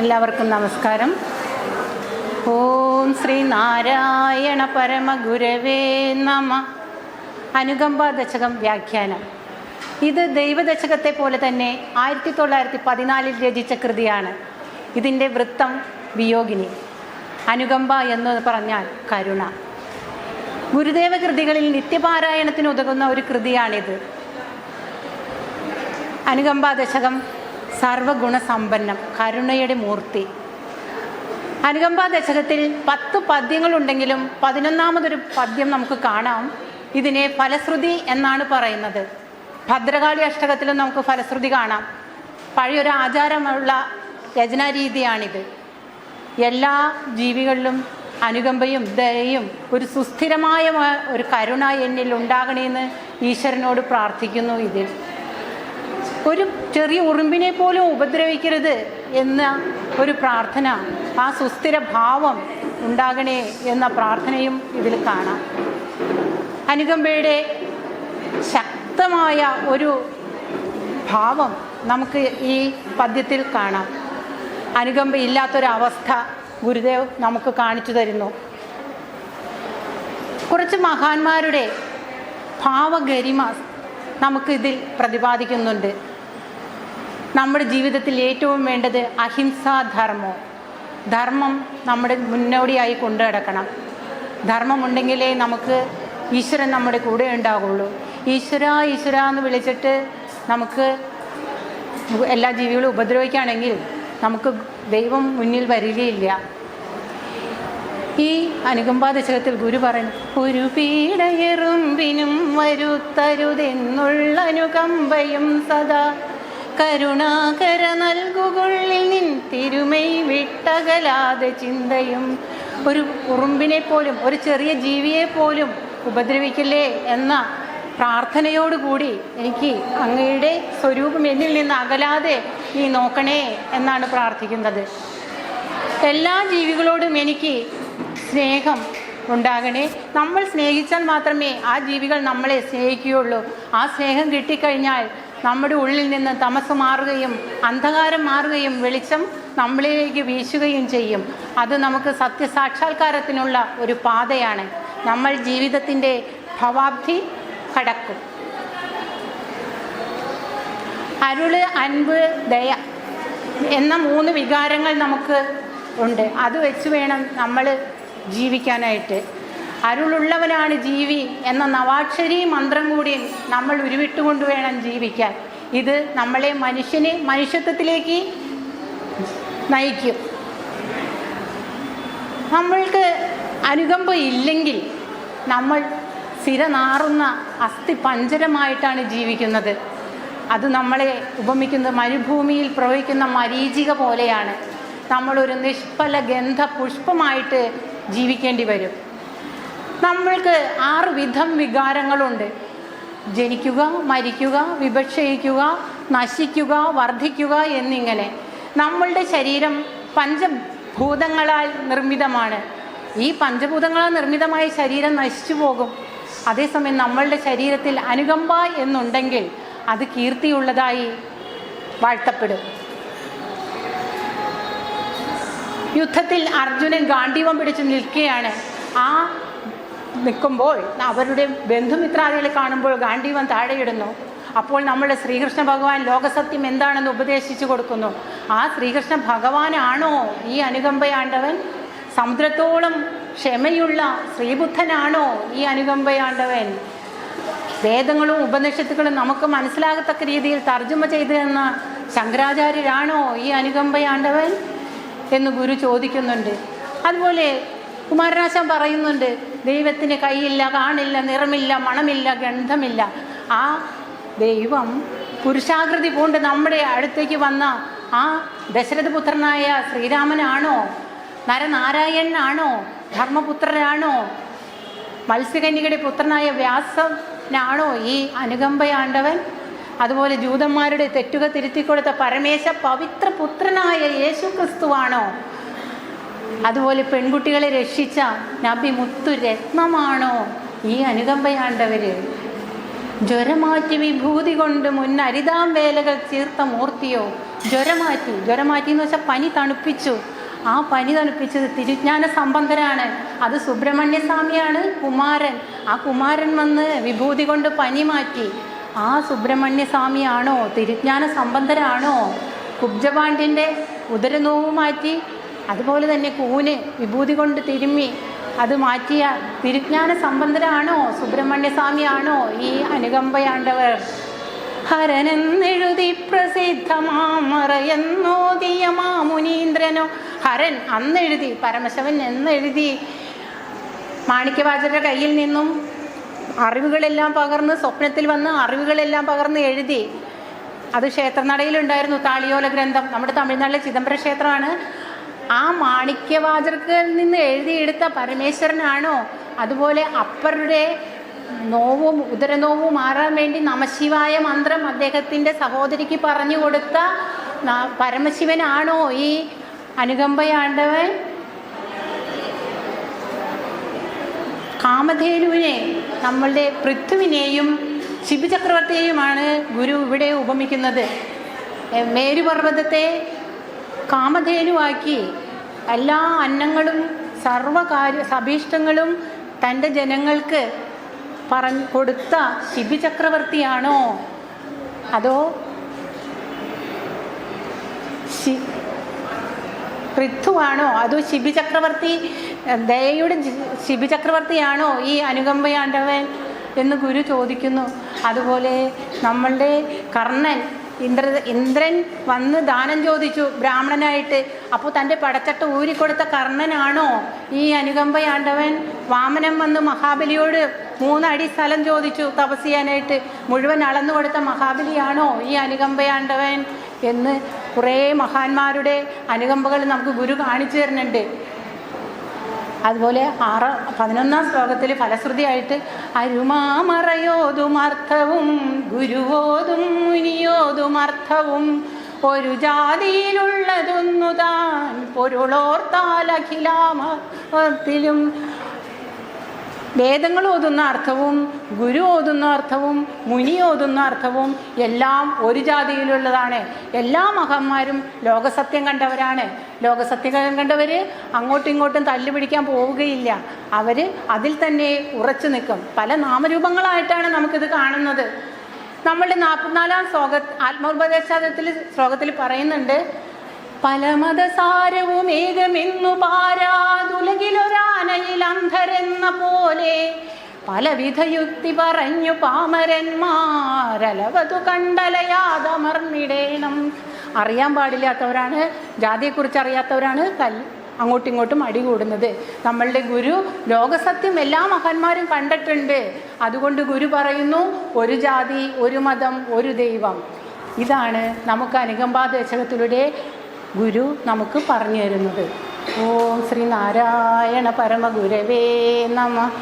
എല്ലാവർക്കും നമസ്കാരം. ഓം ശ്രീ നാരായണ പരമഗുരവേ നമ. അനുകമ്പ ദശകം വ്യാഖ്യാനം. ഇത് ദൈവദശകത്തെ പോലെ തന്നെ 1914 രചിച്ച കൃതിയാണ്. ഇതിൻ്റെ വൃത്തം വിയോഗിനി. അനുകമ്പ എന്ന് പറഞ്ഞാൽ കരുണ. ഗുരുദേവ കൃതികളിൽ നിത്യപാരായണത്തിന് ഉതകുന്ന ഒരു കൃതിയാണിത്. അനുകമ്പ ദശകം സർവഗുണസമ്പന്നം, കരുണയുടെ മൂർത്തി. അനുകമ്പ ദശകത്തിൽ 10 പദ്യങ്ങളുണ്ടെങ്കിലും 11ാമതൊരു പദ്യം നമുക്ക് കാണാം. ഇതിനെ ഫലശ്രുതി എന്നാണ് പറയുന്നത്. ഭദ്രകാളി അഷ്ടകത്തിലും നമുക്ക് ഫലശ്രുതി കാണാം. പഴയൊരു ആചാരമുള്ള രചനാരീതിയാണിത്. എല്ലാ ജീവികളിലും അനുകമ്പയും ദയയും ഒരു സുസ്ഥിരമായ ഒരു കരുണ എന്നിൽ ഉണ്ടാകണമെന്ന് ഈശ്വരനോട് പ്രാർത്ഥിക്കുന്നു. ഇതിൽ ഒരു ചെറിയ ഉറുമ്പിനെ പോലും ഉപദ്രവിക്കരുത് എന്ന ഒരു പ്രാർത്ഥന, ആ സുസ്ഥിര ഭാവം ഉണ്ടാകണേ എന്ന പ്രാർത്ഥനയും ഇതിൽ കാണാം. അനുകമ്പയുടെ ശക്തമായ ഒരു ഭാവം നമുക്ക് ഈ പദ്യത്തിൽ കാണാം. അനുകമ്പ ഇല്ലാത്തൊരവസ്ഥ ഗുരുദേവ് നമുക്ക് കാണിച്ചു തരുന്നു. കുറച്ച് മഹാന്മാരുടെ ഭാവഗരിമ നമുക്ക് ഇതിൽ പ്രതിപാദിക്കുന്നുണ്ട്. നമ്മുടെ ജീവിതത്തിൽ ഏറ്റവും വേണ്ടത് അഹിംസാധർമ്മം. ധർമ്മം നമ്മുടെ മുന്നോടിയായി കൊണ്ടു നടക്കണം. ധർമ്മമുണ്ടെങ്കിലേ നമുക്ക് ഈശ്വരൻ നമ്മുടെ കൂടെ ഉണ്ടാകുള്ളൂ. ഈശ്വര ഈശ്വര എന്ന് വിളിച്ചിട്ട് നമുക്ക് എല്ലാ ജീവികളും ഉപദ്രവിക്കുകയാണെങ്കിൽ നമുക്ക് ദൈവം മുന്നിൽ വരികയില്ല. ഈ അനുകമ്പാ ദശകത്തിൽ ഗുരു പറയുന്നു, ഒരു പീഡയെറുമ്പിനും വരുത്തരുതെന്നുള്ള അനുകമ്പയും സദാ കരുണാകര നൽകുകൊള്ളിൽ നിൻ തിരുമൈ വിട്ടകലാതെ ചിന്തയും. ഒരു ഉറുമ്പിനെ പോലും, ഒരു ചെറിയ ജീവിയെ പോലും ഉപദ്രവിക്കില്ലേ എന്ന പ്രാർത്ഥനയോടുകൂടി എനിക്ക് അങ്ങയുടെ സ്വരൂപം എന്നിൽ നിന്ന് അകലാതെ നീ നോക്കണേ എന്നാണ് പ്രാർത്ഥിക്കുന്നത്. എല്ലാ ജീവികളോടും എനിക്ക് സ്നേഹം ഉണ്ടാകണേ. നമ്മൾ സ്നേഹിച്ചാൽ മാത്രമേ ആ ജീവികൾ നമ്മളെ സ്നേഹിക്കുകയുള്ളൂ. ആ സ്നേഹം കിട്ടിക്കഴിഞ്ഞാൽ നമ്മുടെ ഉള്ളിൽ നിന്ന് തമസ് മാറുകയും അന്ധകാരം മാറുകയും വെളിച്ചം നമ്മളിലേക്ക് വീശുകയും ചെയ്യും. അത് നമുക്ക് സത്യസാക്ഷാത്കാരത്തിനുള്ള ഒരു പാതയാണ്. നമ്മൾ ജീവിതത്തിൻ്റെ ഭവാബ്ധി കടക്കും. അരുള്, അൻപ്, ദയ എന്ന 3 വികാരങ്ങൾ നമുക്ക് ഉണ്ട്. അത് വെച്ച് വേണം നമ്മൾ ജീവിക്കാനായിട്ട്. അരുളുള്ളവനാണ് ജീവി എന്ന നവാക്ഷരി മന്ത്രം കൂടി നമ്മൾ ഉരുവിട്ടുകൊണ്ട് വേണം ജീവിക്കാൻ. ഇത് നമ്മളെ മനുഷ്യത്വത്തിലേക്ക് നയിക്കും. നമ്മൾക്ക് അനുകമ്പ ഇല്ലെങ്കിൽ നമ്മൾ സ്ഥിരനാറുന്ന അസ്ഥി പഞ്ചരമായിട്ടാണ് ജീവിക്കുന്നത്. അത് നമ്മളെ ഉപമിക്കുന്നത് മരുഭൂമിയിൽ പ്രവഹിക്കുന്ന മരീചിക പോലെയാണ്. നമ്മളൊരു നിഷ്ഫല ഗന്ധ പുഷ്പമായിട്ട് ജീവിക്കേണ്ടി വരും. നമ്മൾക്ക് 6 വിധം വികാരങ്ങളുണ്ട്. ജനിക്കുക, മരിക്കുക, വിഭക്ഷയിക്കുക, നശിക്കുക, വർദ്ധിക്കുക എന്നിങ്ങനെ. നമ്മളുടെ ശരീരം പഞ്ചഭൂതങ്ങളാൽ നിർമ്മിതമാണ്. ഈ പഞ്ചഭൂതങ്ങളാൽ നിർമ്മിതമായ ശരീരം നശിച്ചു പോകും. അതേസമയം നമ്മളുടെ ശരീരത്തിൽ അനുകമ്പ എന്നുണ്ടെങ്കിൽ അത് കീർത്തിയുള്ളതായി വാഴ്ത്തപ്പെടും. യുദ്ധത്തിൽ അർജുനൻ ഗാണ്ഡീവം പിടിച്ച് നിൽക്കുകയാണ്. ആ നിൽക്കുമ്പോൾ അവരുടെ ബന്ധുമിത്രാദികളെ കാണുമ്പോൾ ഗാണ്ഡീവം താഴെയിടുന്നു. അപ്പോൾ നമ്മുടെ ശ്രീകൃഷ്ണ ഭഗവാൻ ലോകസത്യം എന്താണെന്ന് ഉപദേശിച്ചു കൊടുക്കുന്നു. ആ ശ്രീകൃഷ്ണ ഭഗവാനാണോ ഈ അനുകമ്പയാണ്ടവൻ? സമുദ്രത്തോളം ക്ഷമയുള്ള ശ്രീബുദ്ധനാണോ ഈ അനുകമ്പയാണ്ടവൻ? വേദങ്ങളും ഉപനിഷത്തുകളും നമുക്ക് മനസ്സിലാകത്തക്ക രീതിയിൽ തർജ്ജമ ചെയ്തു തന്ന ശങ്കരാചാര്യരാണോ ഈ അനുകമ്പയാണ്ടവൻ എന്ന് ഗുരു ചോദിക്കുന്നുണ്ട്. അതുപോലെ കുമാരനാശാൻ പറയുന്നുണ്ട്, ദൈവത്തിന് കൈയില്ല, കാണില്ല, നിറമില്ല, മണമില്ല, ഗന്ധമില്ല. ആ ദൈവം പുരുഷാകൃതി പൂണ്ട് നമ്മുടെ അടുത്തേക്ക് വന്ന ആ ദശരഥപുത്രനായ ശ്രീരാമനാണോ? നരനാരായണനാണോ? ധർമ്മപുത്രനാണോ? മത്സ്യകന്യകയുടെ പുത്രനായ വ്യാസനാണോ ഈ അനുകമ്പയാണ്ടവൻ? അതുപോലെ ജൂതന്മാരുടെ തെറ്റുക തിരുത്തിക്കൊടുത്ത പരമേശ പവിത്ര പുത്രനായ യേശു ക്രിസ്തുവാണോ? അതുപോലെ പെൺകുട്ടികളെ രക്ഷിച്ച നബി മുത്തു രത്നമാണോ ഈ അനുകമ്പയാണ്ടവർ? ജ്വരമാറ്റി വിഭൂതി കൊണ്ട് മുന്നരിതാം വേലകൾ തീർത്ത മൂർത്തിയോ. ജ്വരമാറ്റി എന്ന് വെച്ചാൽ പനി തണുപ്പിച്ചു. ആ പനി തണുപ്പിച്ചത് തിരുജ്ഞാന സംബന്ധരാണ്. അത് സുബ്രഹ്മണ്യസ്വാമിയാണ് കുമാരൻ. ആ കുമാരൻ വന്ന് വിഭൂതി കൊണ്ട് പനി മാറ്റി. ആ സുബ്രഹ്മണ്യസ്വാമിയാണോ, തിരുജ്ഞാന സംബന്ധരാണോ കുബ്ജപാണ്ഡ്യൻ്റെ ഉദരനോവ് മാറ്റി? അതുപോലെ തന്നെ കൂന് വിഭൂതി കൊണ്ട് തിരുമ്മി അത് മാറ്റിയ തിരുജ്ഞാന സംബന്ധരാണോ, സുബ്രഹ്മണ്യസ്വാമിയാണോ ഈ അനുകമ്പയാണ്ടവർ? ഹരനെന്നെഴുതി പ്രസിദ്ധമാമറയെന്നോദിയ മാമുനീന്ദ്രനോ. ഹരൻ അന്നെഴുതി, പരമശിവൻ എന്നെഴുതി മാണിക്യവാചകരുടെ കയ്യിൽ നിന്നും അറിവുകളെല്ലാം പകർന്ന്, സ്വപ്നത്തിൽ വന്ന് അറിവുകളെല്ലാം പകർന്ന് എഴുതി. അത് ക്ഷേത്രനടയിലുണ്ടായിരുന്നു താളിയോല ഗ്രന്ഥം. നമ്മുടെ തമിഴ്നാട്ടിലെ ചിദംബര ക്ഷേത്രമാണ്. ആ മാണിക്യവാചകത്തിൽ നിന്ന് എഴുതിയെടുത്ത പരമേശ്വരനാണോ? അതുപോലെ അപ്പരുടെ നോവും ഉദരനോവും മാറാൻ വേണ്ടി നമശിവായ മന്ത്രം അദ്ദേഹത്തിൻ്റെ സഹോദരിക്ക് പറഞ്ഞു കൊടുത്ത പരമശിവനാണോ ഈ അനുകമ്പയാണ്ടവൻ? കാമധേനുവിനെ, നമ്മളുടെ പൃഥ്വിനെയും ശിബിചക്രവർത്തിയെയുമാണ് ഗുരു ഇവിടെ ഉപമിക്കുന്നത്. മേരുപർവ്വതത്തെ കാമധേനുവാക്കി എല്ലാ അന്നങ്ങളും സഭീഷ്ടങ്ങളും തൻ്റെ ജനങ്ങൾക്ക് പറഞ്ഞു കൊടുത്ത ശിബിചക്രവർത്തിയാണോ, അതോ പൃഥുവാണോ, അതോ ശിബിചക്രവർത്തി ദയയുടെ ശിബിചക്രവർത്തിയാണോ ഈ അനുകമ്പയാണ്ടവൻ എന്ന് ഗുരു ചോദിക്കുന്നു. അതുപോലെ നമ്മളുടെ കർണൻ, ഇന്ദ്രൻ വന്ന് ദാനം ചോദിച്ചു ബ്രാഹ്മണനായിട്ട്. അപ്പോൾ തൻ്റെ പടച്ചട്ട ഊരിക്കൊടുത്ത കർണനാണോ ഈ അനുകമ്പയാണ്ടവൻ? വാമനൻ വന്ന് മഹാബലിയോട് 3 അടി സ്ഥലം ചോദിച്ചു തപസ് ചെയ്യാനായിട്ട്. മുഴുവൻ അളന്നു കൊടുത്ത മഹാബലിയാണോ ഈ അനുകമ്പയാണ്ടവൻ എന്ന് കുറേ മഹാന്മാരുടെ അനുകമ്പകൾ നമുക്ക് ഗുരു കാണിച്ചു തരുന്നുണ്ട്. അതുപോലെ 11-ാം ശ്ലോകത്തിൽ ഫലശ്രുതിയായിട്ട് അരുമാമറയോതും അർത്ഥവും ഗുരുവോതും മുനിയോതും അർത്ഥവും ഒരു ജാതിയിലുള്ളതൊന്നു താൻ പൊരുളോർത്താൽ അഖിലാമത്തിലും. വേദങ്ങൾ ഓതുന്ന അർത്ഥവും ഗുരു ഓതുന്ന അർത്ഥവും മുനി ഓതുന്ന അർത്ഥവും എല്ലാം ഒരു ജാതിയിലുള്ളതാണ്. എല്ലാ മഹാന്മാരും ലോകസത്യം കണ്ടവരാണ്. ലോകസത്യം കണ്ടവർ അങ്ങോട്ടും ഇങ്ങോട്ടും തല്ലുപിടിക്കാൻ പോവുകയില്ല. അവർ അതിൽ തന്നെ ഉറച്ചു നിൽക്കും. പല നാമരൂപങ്ങളായിട്ടാണ് നമുക്കിത് കാണുന്നത്. നമ്മളുടെ 44-ാം ശ്ലോകത്തിൽ പറയുന്നുണ്ട്, പല മതസാരവും ഏകമെന്നു പാരാതുലകിലൊരാനയിൽ അന്ധരെന്ന പോലെ പലവിധ യുക്തി പറഞ്ഞു പാമരന്മാരലവതു കണ്ടലയാതമർന്നിടേണം. അറിയാൻ പാടില്ലാത്തവരാണ്, ജാതിയെക്കുറിച്ച് അറിയാത്തവരാണ് അങ്ങോട്ടും ഇങ്ങോട്ടും അടികൂടുന്നത്. നമ്മളുടെ ഗുരു ലോകസത്യം എല്ലാ മഹാന്മാരും കണ്ടിട്ടുണ്ട്. അതുകൊണ്ട് ഗുരു പറയുന്നു, ഒരു ജാതി, ഒരു മതം, ഒരു ദൈവം. ഇതാണ് നമുക്ക് അനുകമ്പാദശകത്തിലൂടെ ഗുരു നമുക്ക് പറഞ്ഞു തരുന്നത്. ഓം ശ്രീ നാരായണ പരമഗുരവേ നമഃ.